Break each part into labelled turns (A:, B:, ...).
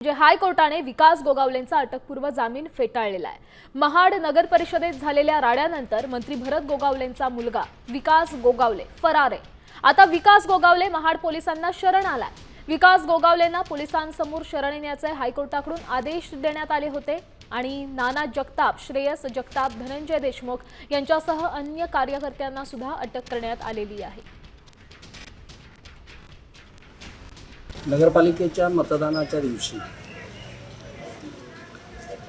A: हायकोर्टाने विकास गोगावलेंचा अटकपूर्व जामीन फेटाळलेला आहे। महाड नगर परिषदेत झालेल्या राड्यानंतर मंत्री भरत गोगावलेंचा मुलगा विकास गोगावले फरार आहे। आता विकास गोगावले महाड पोलिसांना शरण आलाय। विकास गोगावलेंना पोलिसांसमोर शरण येण्याचे हायकोर्टाकडून आदेश देण्यात आले होते आणि नाना जगताप, श्रेयस जगताप, धनंजय देशमुख यांच्यासह अन्य कार्यकर्त्यांना सुद्धा अटक करण्यात आलेली आहे।
B: नगरपालिकेच्या मतदानाच्या दिवशी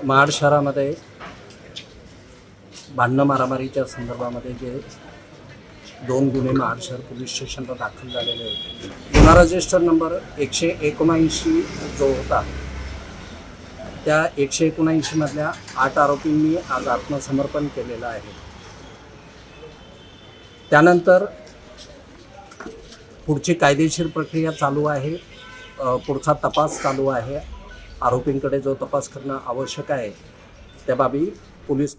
B: महाड शहरामध्ये भांडण मारामारीच्या संदर्भामध्ये जे 2 गुन्हे महाड शहर पोलीस स्टेशनला दाखल झालेले होते। गुन्हा रजिस्टर नंबर 179 जो होता त्या 179 मधल्या 8 आरोपींनी आज आत्मसमर्पण केलेलं आहे। त्यानंतर पुढची कायदेशीर प्रक्रिया चालू आहे, पुढचा तपास चालू आहे। आरोपींकडे जो तपास करणं आवश्यक आहे त्या बाबी पोलीस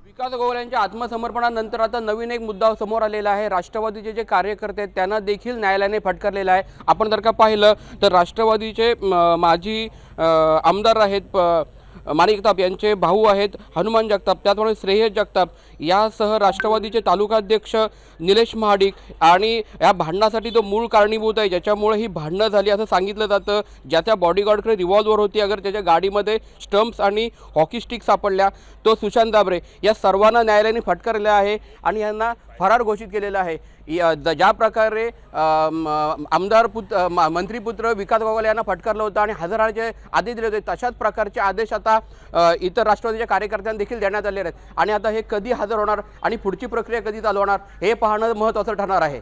C: विकास गोगावलेंच्या आत्मसमर्पणानंतर आता नवीन एक मुद्दा समोर आलेला आहे। राष्ट्रवादीचे जे कार्यकर्ते आहेत त्यांना देखील न्यायालयाने फटकारलेला आहे। आपण जर का पाहिलं तर राष्ट्रवादीचे माजी आमदार आहेत माणिक जगताप यांचे भाऊ आहेत हनुमान जगताप, त्याचप्रमाणे श्रेयस जगताप यासह राष्ट्रवादीचे तालुकाध्यक्ष निलेश महाडिक आणि या भांडणासाठी तो मूळ कारणीभूत आहे, ज्याच्यामुळे ही भांडणं झाली असं सांगितलं जातं। ज्याच्या बॉडीगार्डकडे रिव्हॉल्वर होती, अगर त्याच्या गाडीमध्ये स्टंप्स आणि हॉकी स्टिक सापडल्या, तो सुशांत दाबरे या सर्वांना न्यायालयाने फटकारलेला आहे आणि यांना फरार घोषित केलेलं आहे। ज्या प्रकारे मंत्रीपुत्र विकास गोगावले यांना फटकारलं होतं आणि हजराचे आदेश दिले होते, तशाच प्रकारचे आदेश आता इतर राष्ट्रवादीच्या कार्यकर्त्यांना देखील देण्यात आले आहेत। आणि आता हे कधी हजर होणार आणि पुढची प्रक्रिया कधी चालू होणार हे पाहणं महत्त्वाचं ठरणार आहे।